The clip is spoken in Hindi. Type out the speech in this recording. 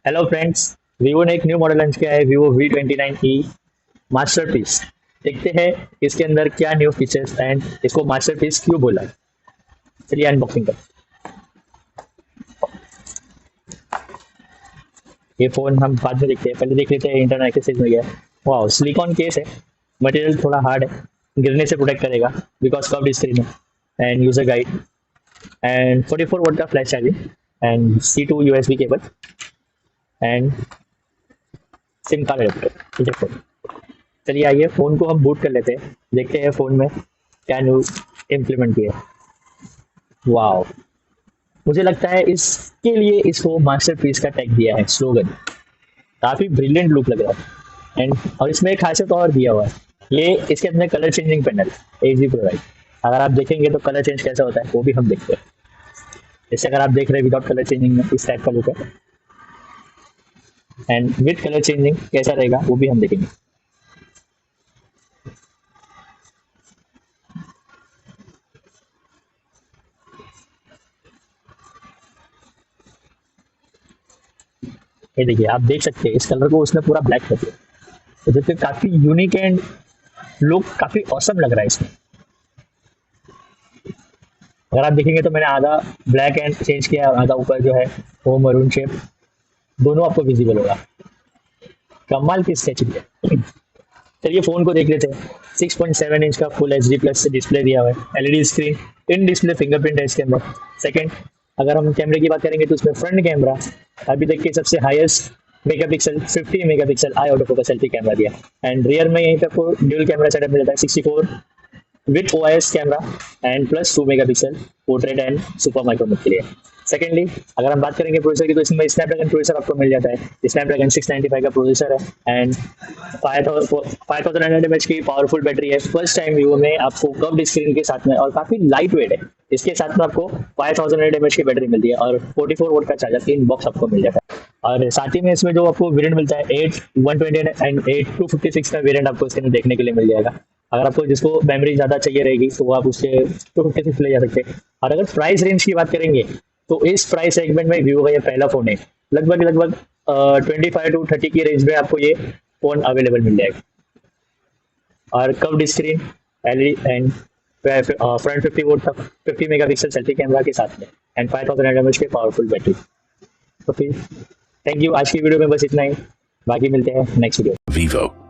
हेलो फ्रेंड्स, वीवो ने एक न्यू मॉडल लॉन्च किया है, वीवो V29E मास्टरपीस। देखते हैं इसके अंदर क्या न्यू फीचर्स एंड इसको मास्टरपीस क्यों बोला है। चलिए अनबॉक्सिंग कर। ये फोन हम बाद में देखते हैं, पहले देख लेते हैं इंटरनल एक्सेसरीज में गया। वाह, सिलिकॉन केस है, मटेरियल थोड़ा हार्ड है, गिरने से प्रोटेक्ट करेगा बिकॉज कर्व्ड स्क्रीन है। And user guide and 44 volt का flash charging and C2 USB cable and SIM card adapter. चलिए आइए फ़ोन को हम बूट कर लेते हैं, देखते हैं फ़ोन में क्या न्यू इम्प्लीमेंट किया है। वाओ, मुझे लगता है इसके लिए इसको मास्टरपीस का टैग दिया है, स्लोगन। काफ़ी ब्रिलियंट लुक लग रहा है। एंड और इसमें एक खासियत और दिया हुआ है, ये इसके अंदर कलर चेंजिंग पैनल एजी प्रोवाइड। अगर आप देखेंगे तो कलर चेंज कैसा होता है वो भी हम देखते हैं। जैसे अगर आप देख रहे हैं विदाउट कलर चेंजिंग में इस टाइप का लुक है, एंड विद कलर चेंजिंग कैसा रहेगा वो भी हम देखेंगे। ये देखिए, आप देख सकते हैं इस कलर को उसने पूरा ब्लैक कर दिया, तो देखिए काफी यूनिक एंड लुक काफी औसम लग रहा है इसमें। अगर आप देखेंगे तो मैंने आधा ब्लैक एंड चेंज किया, आधा ऊपर जो है वो मरून शेप, दोनों आपको विजिबल होगा। कमाल की स्केचिंग है। चलिए फोन को देख लेते हैं। 6.7 इंच का फुल HD प्लस से डिस्प्ले दिया हुआ है, LED screen, in display fingerprint है इसके अंदर। सेकंड, अगर हम कैमरे की बात करेंगे तो इसमें फ्रंट कैमरा अभी तक के सबसे हाईएस्ट मेगापिक्सल 50 मेगापिक्सल आई ऑटो फोकस सेल्फी कैमरा दिया। एंड रियर में यहीं पे आपको ड्यूल कैमरा सेटअप मिल जाता है, 64 with OIS camera and plus 2 megapixel portrait and super micro के लिए। सेकेंडली, अगर हम बात करेंगे प्रोसेसर की तो इसमें स्नैपड्रैगन प्रोसेसर आपको मिल जाता है। स्नैपड्रैगन 695 का प्रोसेसर है एंड 5900 mAh की पावरफुल बैटरी है। फर्स्ट टाइम वीवो में आपको कर्व्ड स्क्रीन के साथ में और काफी लाइट वेट है, इसके साथ में आपको 5000 mAh की बैटरी मिलती है और 44 वोल्ट का चार्जर इन बॉक्स आपको मिल जाता है। और साथ ही में इसमें जो आपको वेरिएंट मिलता है 8 120 एंड 8 256 का वेरिएंट आपको इसके अंदर देखने के लिए मिल जाएगा। अगर आपको जिसको मेमोरी ज़्यादा चाहिए रहेगी तो वो आप उससे 256 ले जा सकते हैं। और अगर प्राइस रेंज की बात करेंगे तो इस प्राइस सेगमेंट में वीवो का ये पहला फ़ोन है। लगभग 25 to 30 की रेंज में आपको ये फ़ोन अवेलेबल मिल जाएगा। और curved screen LED and front 50 volt तक 50 मेगापिक्सल सेल्फी कैमरा के साथ में एंड 5000 mAh के पावरफुल बैटरी। तो फिर थैंक यू, आज की वीडियो में बस इतना ही, बाकी मिलते हैं नेक्स्ट वीडियो। Vivo